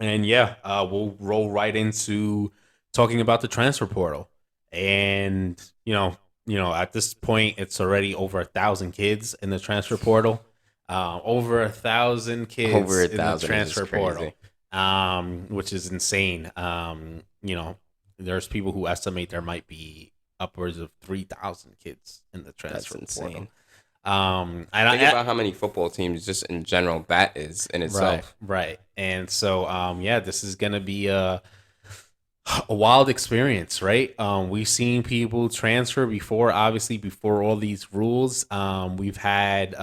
And yeah, we'll roll right into talking about the transfer portal. And at this point, it's already over 1,000 kids in the transfer portal. Over 1,000 Over kids a in the thousand is just transfer portal, crazy. which is insane. There's people who estimate there might be upwards of 3,000 kids in the That's transfer portal. insane. And Think I, about how many football teams just in general that is in right, itself. right. And so, yeah, this is gonna be a wild experience, right? We've seen people transfer before, obviously, before all these rules. We've had,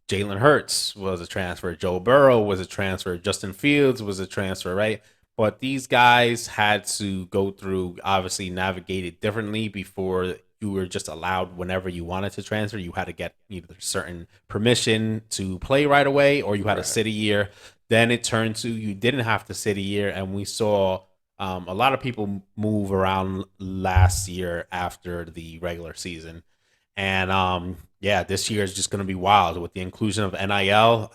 Jalen Hurts was a transfer, Joe Burrow was a transfer, Justin Fields was a transfer, right? But these guys had to go through, obviously, navigate it differently before you were just allowed whenever you wanted to transfer. You had to get either certain permission to play right away or you had to Right. sit a year. Then it turned to you didn't have to sit a year, and we saw a lot of people move around last year after the regular season. And yeah, this year is just going to be wild with the inclusion of NIL.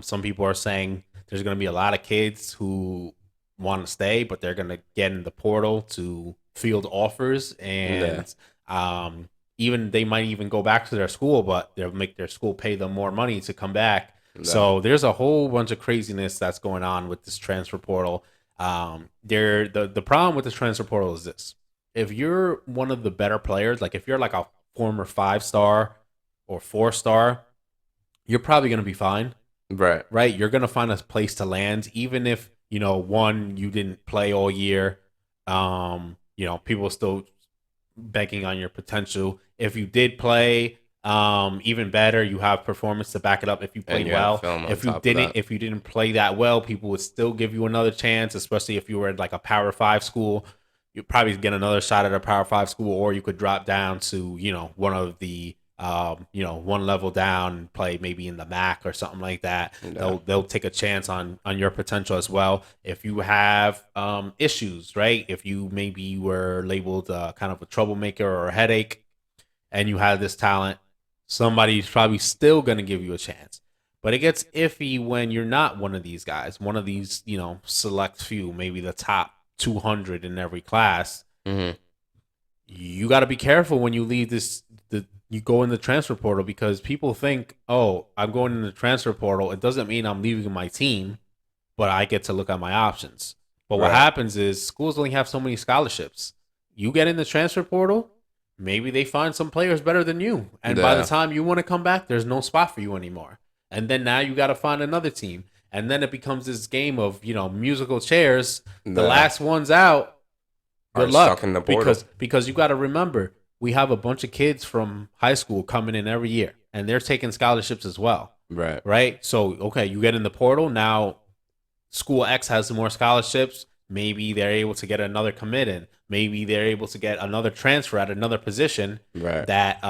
Some people are saying there's going to be a lot of kids who want to stay, but they're going to get in the portal to field offers. Yeah. And even they might even go back to their school, but they'll make their school pay them more money to come back. Yeah. So there's a whole bunch of craziness that's going on with this transfer portal. The problem with the transfer portal is this: if you're one of the better players, like if you're like a former 5 star or 4 star, you're probably going to be fine, Right. right? You're going to find a place to land, even if one, you didn't play all year. People still banking on your potential. If you did play, even better, you have performance to back it up. If you And played you have well, film on top of that. if you didn't play that well, people would still give you another chance, especially if you were at like a Power 5 school. You'd probably get another shot at a Power 5 school, or you could drop down to one of the one level down and play maybe in the MAC or something like that. Yeah. They'll take a chance on your potential as well. If you have issues, right? If you maybe were labeled kind of a troublemaker or a headache, and you have this talent, somebody's probably still going to give you a chance. But it gets iffy when you're not one of these guys, one of these, select few, maybe the top 200 in every class. Hmm. You got to be careful when you leave you go in the transfer portal, because people think, oh, I'm going in the transfer portal. It doesn't mean I'm leaving my team, but I get to look at my options. But what Right. happens is schools only have so many scholarships. You get in the transfer portal, maybe they find some players better than you. And by the Yeah. time you want to come back, there's no spot for you anymore. And then now you got to find another team. And then it becomes this game of, musical chairs. The Yeah. last one's out, good Are stuck luck, in the portal. because you got to remember, we have a bunch of kids from high school coming in every year and they're taking scholarships as well, Right. right? So okay, you get in the portal now, school X has some more scholarships. Maybe they're able to get another commit in. Maybe they're able to get another transfer at another position Right. that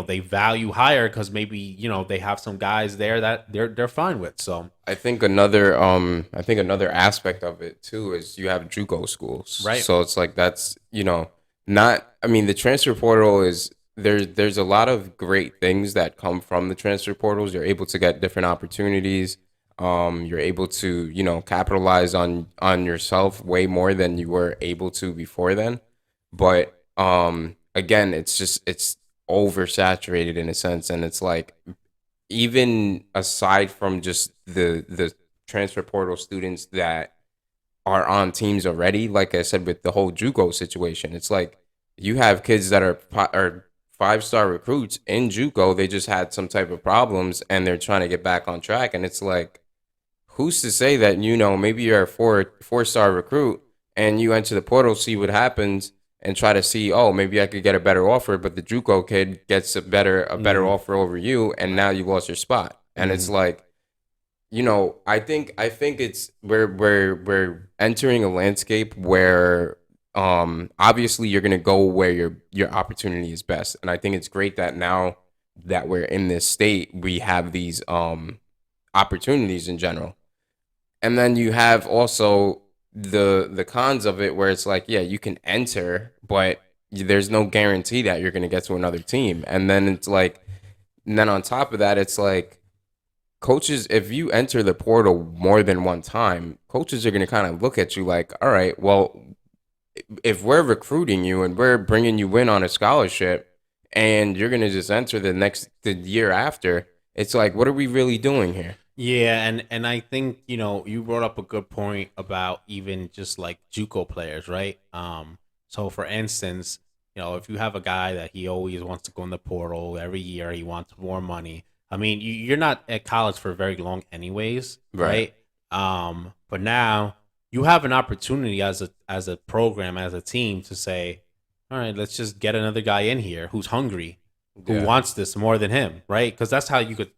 they value higher, because maybe they have some guys there that they're fine with. So I think another aspect of it too is you have JUCO schools. right, So it's like that's, not, I mean, the transfer portal is there's a lot of great things that come from the transfer portals. You're able to get different opportunities. You're able to, capitalize on yourself way more than you were able to before then. But again, it's oversaturated in a sense, and it's like, even aside from just the transfer portal students that are on teams already, like I said with the whole JUCO situation, it's like you have kids that are 5-star recruits in JUCO. They just had some type of problems and they're trying to get back on track. And it's like, who's to say that, maybe you're a four-star recruit and you enter the portal, see what happens, and try to see, oh, maybe I could get a better offer, but the JUCO kid gets a better mm, offer over you, and now right, you lost your spot. And it's mm, like, I think it's we're entering a landscape where obviously you're gonna go where your opportunity is best. And I think it's great that now that we're in this state, we have these opportunities in general. And then you have also the cons of it, where it's like, yeah, you can enter, but there's no guarantee that you're gonna get to another team. And then it's like, and then on top of that, it's like, coaches, if you enter the portal more than one time, coaches are going to kind of look at you like, all right, well, if we're recruiting you and we're bringing you in on a scholarship and you're going to just enter the year after, it's like, what are we really doing here? Yeah, and I think, you brought up a good point about even just like JUCO players, right? So for instance, if you have a guy that he always wants to go in the portal every year, he wants more money. I mean, you're not at college for very long anyways, Right. right? But now you have an opportunity as a program, as a team to say, all right, let's just get another guy in here who's hungry, who Yeah. wants this more than him, right? Because that's how it could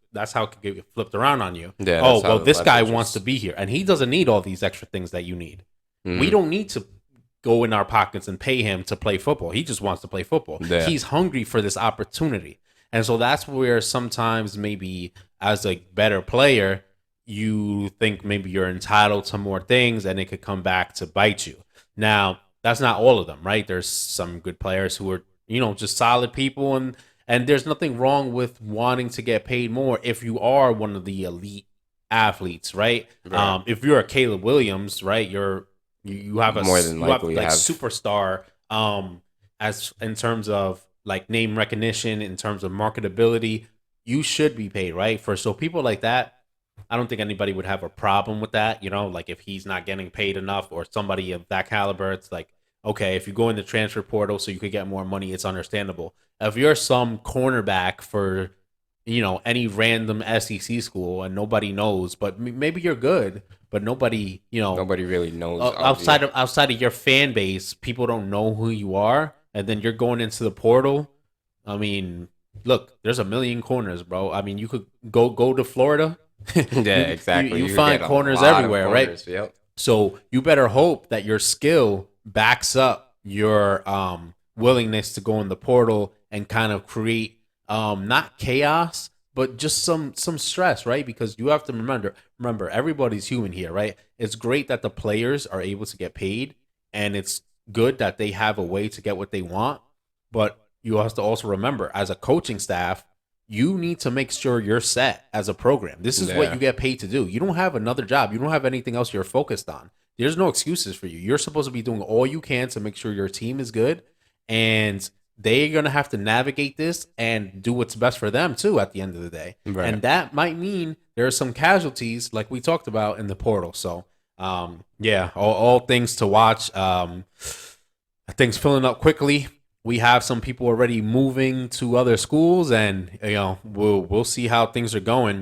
get flipped around on you. Yeah, Oh, that's how well, the this guy leverage wants to is. be here, and he doesn't need all these extra things that you need. We Mhm. don't need to go in our pockets and pay him to play football. He just wants to play football. Yeah. He's hungry for this opportunity. And so that's where sometimes maybe as a better player, you think maybe you're entitled to more things and it could come back to bite you. Now, that's not all of them, right? There's some good players who are, just solid people, and there's nothing wrong with wanting to get paid more if you are one of the elite athletes, right? Right. If you're a Caleb Williams, right, you have More than you have likely like have. superstar, as in terms of like name recognition, in terms of marketability, you should be paid, right? So people like that, I don't think anybody would have a problem with that. Like if he's not getting paid enough, or somebody of that caliber, it's like, okay, if you go in the transfer portal so you could get more money, it's understandable. If you're some cornerback for, any random SEC school and nobody knows, but maybe you're good, but nobody, Nobody really knows of you. outside of your fan base, people don't know who you are, and then you're going into the portal. I mean, look, there's a million corners, bro. I mean, you could go to Florida. Yeah, you, you exactly. you You find get a corners lot of everywhere, right? corners. Yep. So you better hope that your skill backs up your willingness to go in the portal and kind of create not chaos, but just some stress, right? Because you have to remember everybody's human here, right? It's great that the players are able to get paid, and it's good that they have a way to get what they want, but you have to also remember, as a coaching staff, you need to make sure you're set as a program. This is what Yeah. you get paid to do. You don't have another job. You don't have anything else you're focused on. There's no excuses for you. You're supposed to be doing all you can to make sure your team is good, and they're going to have to navigate this and do what's best for them too at the end of the day. Right. And that might mean there are some casualties like we talked about in the portal. So, yeah, all things to watch. Things filling up quickly. We have some people already moving to other schools, and we'll see how things are going.